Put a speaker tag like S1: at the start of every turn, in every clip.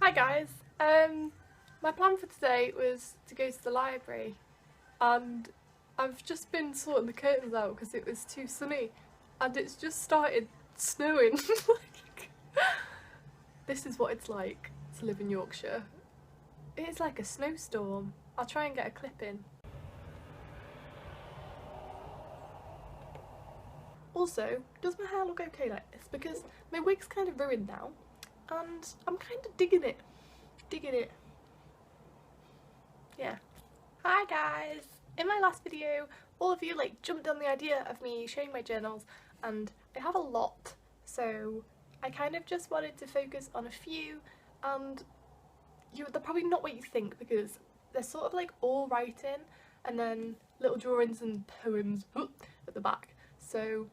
S1: Hi guys, my plan for today was to go to the library and I've just been sorting the curtains out because it was too sunny and it's just started snowing. This is what it's like to live in Yorkshire. It is like a snowstorm. I'll try and get a clip in. Also, does my hair look okay like this? Because my wig's kind of ruined now and I'm kind of digging it. Yeah. Hi guys! In my last video, all of you jumped on the idea of me showing my journals and I have a lot, so I kind of just wanted to focus on a few, and they're probably not what you think because they're sort of all writing and then little drawings and poems at the back. So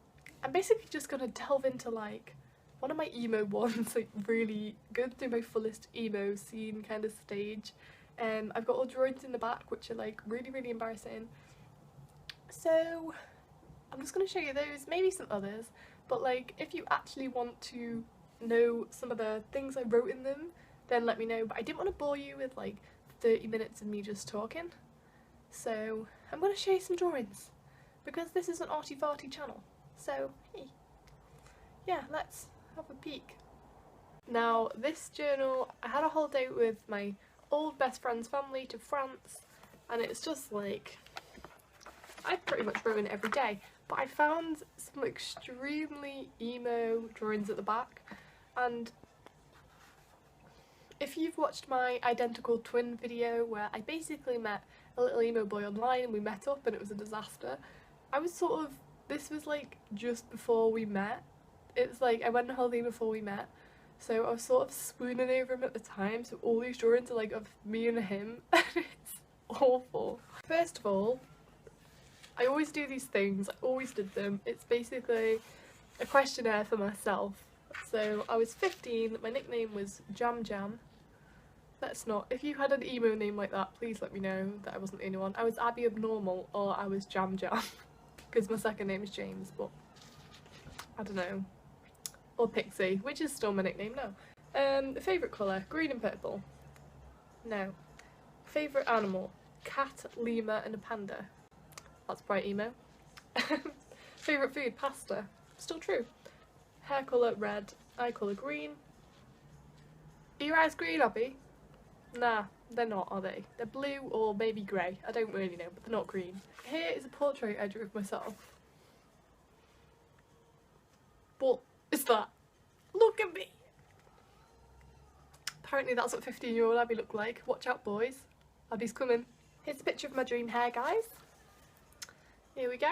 S1: I'm basically just gonna delve into one of my emo ones, really go through my fullest emo scene kind of stage. I've got all drawings in the back which are really embarrassing. So I'm just going to show you those, maybe some others, but if you actually want to know some of the things I wrote in them, then let me know. But I didn't want to bore you with 30 minutes of me just talking, so I'm going to show you some drawings because this is an arty farty channel. So hey, yeah, let's have a peek. Now this journal, I had a holiday with my old best friend's family to France, and it's just I pretty much ruin it every day, but I found some extremely emo drawings at the back, and if you've watched my identical twin video where I basically met a little emo boy online and we met up and it was a disaster, I was this was just before we met. It's I went on holiday before we met, so I was sort of swooning over him at the time, so all these drawings are of me and him and it's awful. First of all, I always do these things, I always did them. It's basically a questionnaire for myself. So I was 15, my nickname was Jam Jam. Let's not, if you had an emo name like that, please let me know that I wasn't the only one. I was Abby Abnormal or I was Jam Jam because my second name is James, but I don't know. Or Pixie, which is still my nickname now. Favourite colour, green and purple. No. Favourite animal, cat, lemur and a panda. That's bright emo. Favourite food, pasta. Still true. Hair colour, red. Eye colour, green. Are your eyes green, Abby? Nah, they're not, are they? They're blue or maybe grey. I don't really know, but they're not green. Here is a portrait I drew of myself. What is that? Look at me! Apparently that's what 15-year-old Abby looked like. Watch out, boys. Abby's coming. Here's a picture of my dream hair, guys. Here we go.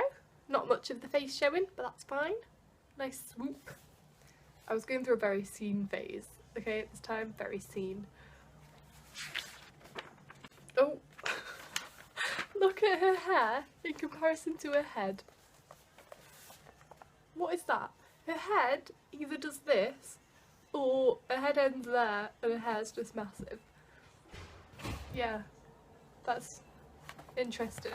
S1: Not much of the face showing, but that's fine. Nice swoop. I was going through a very scene phase. Okay, at this time, very scene. Oh! Look at her hair in comparison to her head. What is that? Her head either does this, or her head ends there and her hair's just massive. Yeah, that's interesting.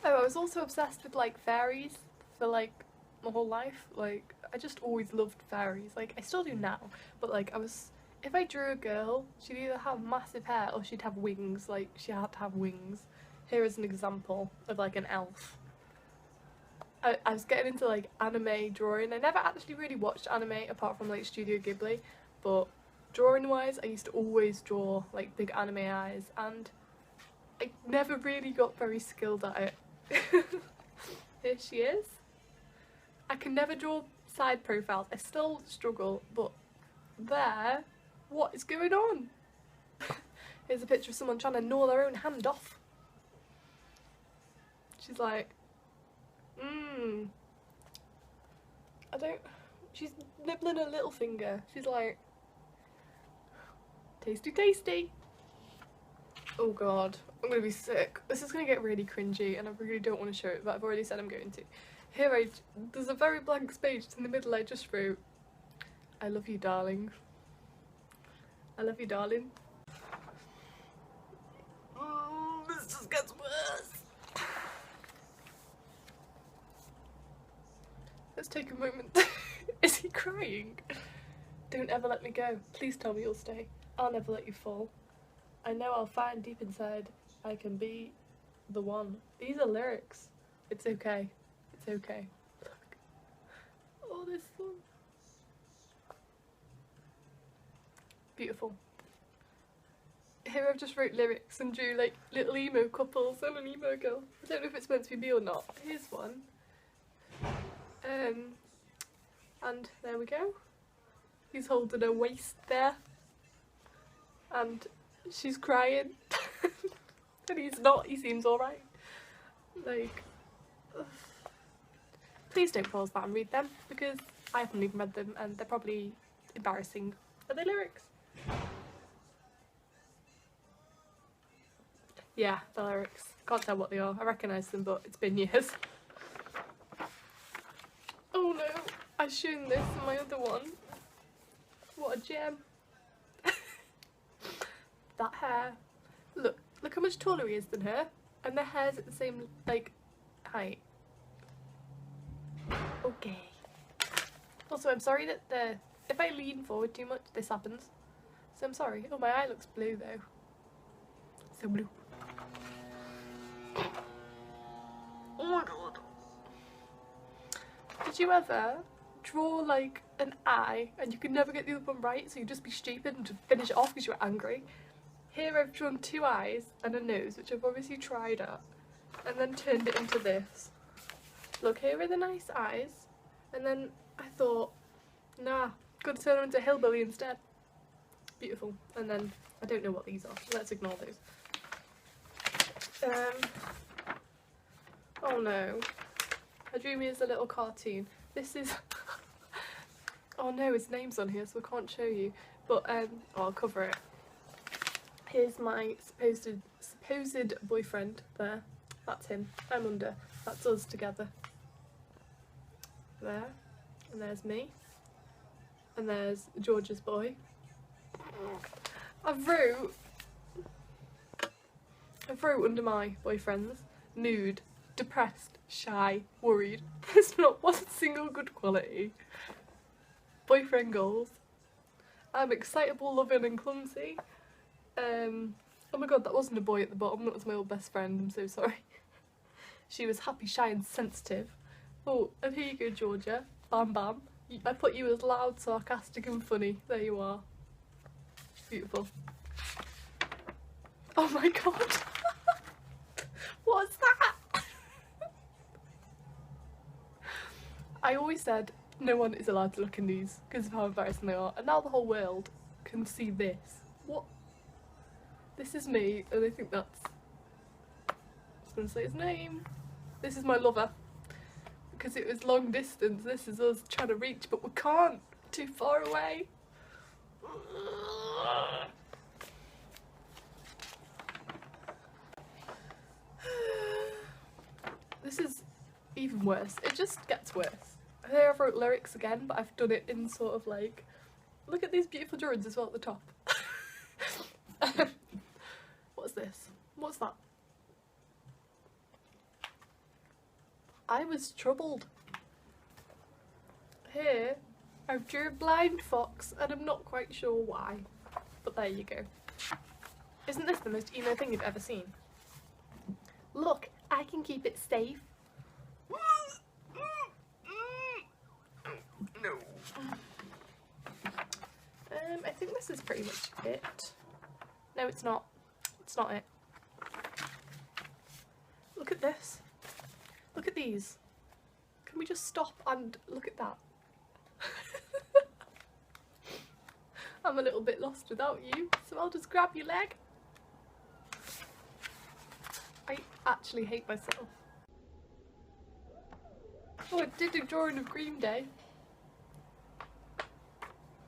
S1: Oh, I was also obsessed with fairies for my whole life. I just always loved fairies. I still do now, but if I drew a girl, she'd either have massive hair or she'd have wings. She had to have wings. Here is an example of an elf. I was getting into anime drawing. I never actually really watched anime apart from Studio Ghibli, but drawing wise I used to always draw big anime eyes and I never really got very skilled at it. Here she is. I can never draw side profiles. I still struggle, but there, what is going on? Here's a picture of someone trying to gnaw their own hand off. She's she's nibbling her little finger. She's tasty tasty. Oh god, I'm gonna be sick. This is gonna get really cringy and I really don't want to show it, but I've already said I'm going to. Here there's a very blank space in the middle. I just wrote, I love you, darling. I love you, darling. This just gets worse. Let's take a moment. Is he crying? Don't ever let me go. Please tell me you'll stay. I'll never let you fall. I know I'll find deep inside I can be the one. These are lyrics. It's okay. It's okay. Look. Oh, this one. Beautiful. Here I've just wrote lyrics and drew like little emo couples and an emo girl. I don't know if it's meant to be me or not. Here's one. And there we go. He's holding her waist there. And she's crying. And he's not, he seems alright. Like, ugh. Please don't pause that and read them, because I haven't even read them and they're probably embarrassing. Are they lyrics? Yeah, the lyrics. Can't tell what they are. I recognise them, but it's been years. Oh no, I've shown this in my other one. What a gem. That hair. Look how much taller he is than her. And their hair's at the same, like, height. Okay. Also, I'm sorry that if I lean forward too much, this happens. So I'm sorry. Oh, my eye looks blue though. So blue. Oh my god. Did you ever draw like an eye and you could never get the other one right, so you'd just be stupid and just finish it off because you were angry? Here I've drawn two eyes and a nose, which I've obviously tried at, and then turned it into this. Look, here are the nice eyes, and then I thought, nah, gotta turn them into hillbilly instead. Beautiful. And then I don't know what these are, so let's ignore those. Oh no, I drew me as a little cartoon. This is oh no, his name's on here so I can't show you, but I'll cover it. Here's my supposed boyfriend there. That's him. I'm under. That's us together. There. And there's me. And there's George's boy. I've wrote under my boyfriends, mood, depressed, shy, worried. There's not one single good quality. Boyfriend goals. I'm excitable, loving and clumsy. Oh my god, that wasn't a boy at the bottom, that was my old best friend, I'm so sorry. She was happy, shy and sensitive. Oh, and here you go, Georgia. Bam bam. I put you as loud, sarcastic and funny. There you are. Beautiful. Oh my god. What's that? I always said no one is allowed to look in these because of how embarrassing they are, and now the whole world can see this. What? This is me, and I think that's... I was going to say his name. This is my lover. Because it was long distance, this is us trying to reach, but we can't. Too far away. This is even worse. It just gets worse. Here I've wrote lyrics again, but I've done it in sort of like... Look at these beautiful drawings as well at the top. What's this? What's that? I was troubled. Here I've drew a blind fox and I'm not quite sure why. But there you go. Isn't this the most emo thing you've ever seen? Look, I can keep it safe. No. I think this is pretty much it. No, it's not. It's not it. Look at this. Look at these. Can we just stop and look at that? I'm a little bit lost without you, so I'll just grab your leg. I actually hate myself. Oh, I did a drawing of Green Day.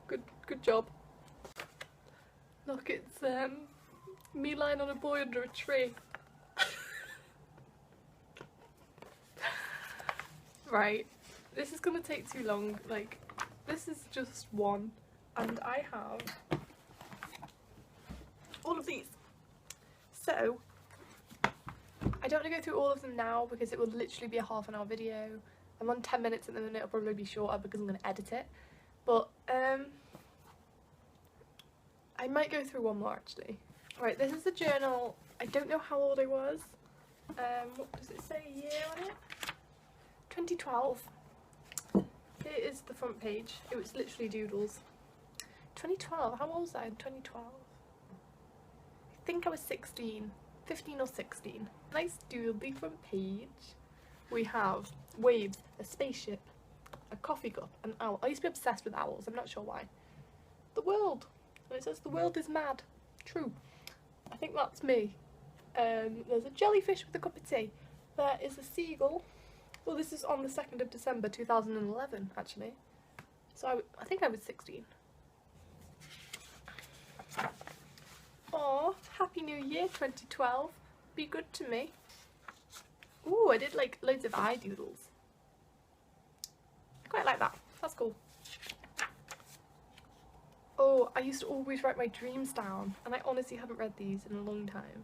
S1: Good job. Look, it's me lying on a boy under a tree. Right, this is gonna take too long. Like, this is just one, and I have all of these. So I don't want to go through all of them now because it will literally be a half-an-hour video. I'm on 10 minutes at the minute, it'll probably be shorter because I'm going to edit it. But I might go through one more actually. Right, this is a journal. I don't know how old I was. What does it say a year on it? 2012. Here is the front page. It was literally doodles. 2012, how old was I in 2012? I think I was 16, 15 or 16. Nice doodly front page. We have waves, a spaceship, a coffee cup, an owl. I used to be obsessed with owls, I'm not sure why. The world, and it says the world is mad. True. I think that's me. There's a jellyfish with a cup of tea. There is a seagull. Well, this is on the 2nd of December 2011 actually. So I think I was 16. Aw, Happy New Year 2012. Be good to me. Ooh, I did like loads of eye doodles. I quite like that. That's cool. Oh, I used to always write my dreams down, and I honestly haven't read these in a long time.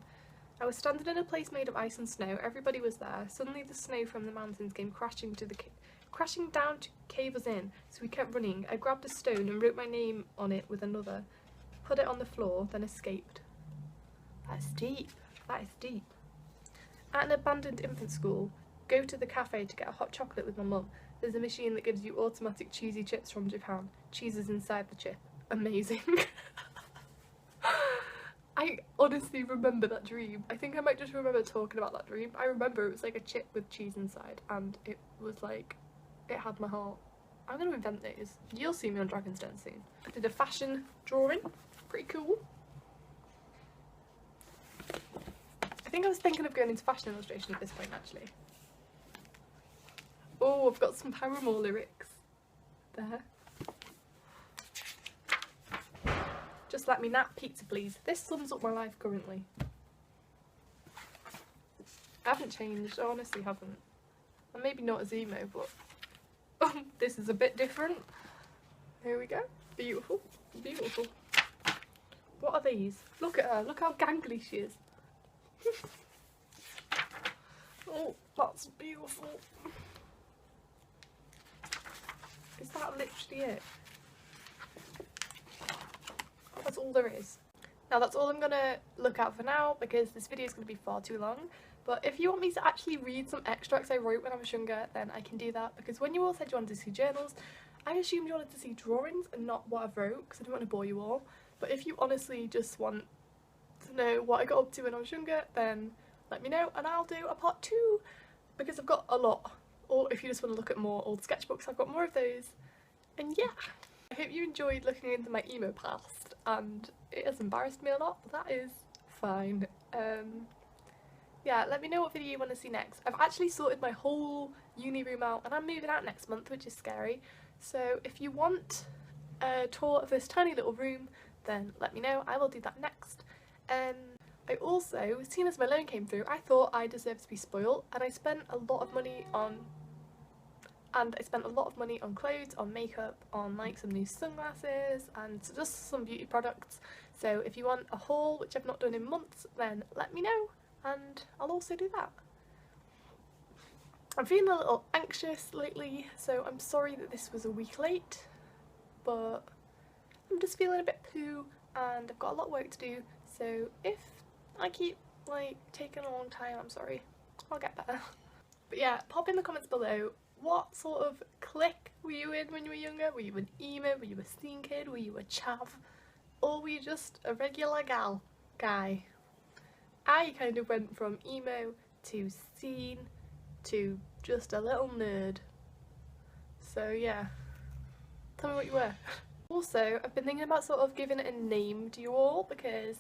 S1: I was standing in a place made of ice and snow. Everybody was there. Suddenly the snow from the mountains came crashing down to cave us in, so we kept running. I grabbed a stone and wrote my name on it with another, put it on the floor, then escaped. That's deep. That is deep. At an abandoned infant school, go to the cafe to get a hot chocolate with my mum. There's a machine that gives you automatic cheesy chips from Japan. Cheese is inside the chip. Amazing. I honestly remember that dream. I think I might just remember talking about that dream. I remember it was like a chip with cheese inside, and it was like, it had my heart. I'm gonna invent these. You'll see me on Dragon's Den soon. I did a fashion drawing. Pretty cool. I think I was thinking of going into fashion illustration at this point actually. Oh, I've got some Paramore lyrics. There. Just let me nap pizza please. This sums up my life currently. I haven't changed, I honestly haven't. And maybe not as emo, but this is a bit different. Here we go. Beautiful. Beautiful. What are these? Look at her, look how gangly she is. Oh, that's beautiful. Is that literally it? That's all there is. Now that's all I'm gonna look at for now because this video is gonna be far too long. But if you want me to actually read some extracts I wrote when I was younger, then I can do that, because when you all said you wanted to see journals, I assumed you wanted to see drawings and not what I wrote, because I didn't want to bore you all. But if you honestly just want to know what I got up to when I was younger, then let me know and I'll do a part 2, because I've got a lot. Or if you just want to look at more old sketchbooks, I've got more of those. And yeah, I hope you enjoyed looking into my emo past, and it has embarrassed me a lot, but that is fine. Yeah, let me know what video you want to see next. I've actually sorted my whole uni room out and I'm moving out next month, which is scary. So if you want a tour of this tiny little room, then let me know. I will do that next. I also, seeing as my loan came through, I thought I deserved to be spoiled, and I spent a lot of money on clothes, on makeup, on like some new sunglasses and just some beauty products. So if you want a haul, which I've not done in months, then let me know and I'll also do that. I'm feeling a little anxious lately, so I'm sorry that this was a week late, but I'm just feeling a bit poo and I've got a lot of work to do, so if I keep like taking a long time, I'm sorry. I'll get better. But yeah, pop in the comments below, what sort of clique were you in when you were younger? Were you an emo? Were you a scene kid? Were you a chav? Or were you just a regular guy? I kind of went from emo to scene to just a little nerd. So yeah, tell me what you were. Also, I've been thinking about sort of giving it a name to you all, because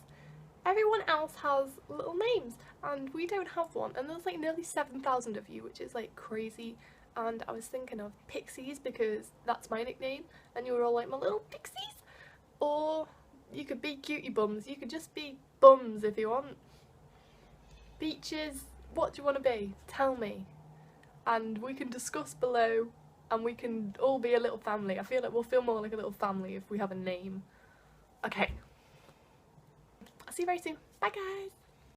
S1: everyone else has little names and we don't have one, and there's like nearly 7,000 of you, which is like crazy. And I was thinking of Pixies because that's my nickname, and you were all like my little pixies. Or you could be cutiebums, you could just be bums if you want. Beaches, what do you want to be? Tell me. And we can discuss below and we can all be a little family. I feel like we'll feel more like a little family if we have a name. Okay. I'll see you very soon. Bye guys!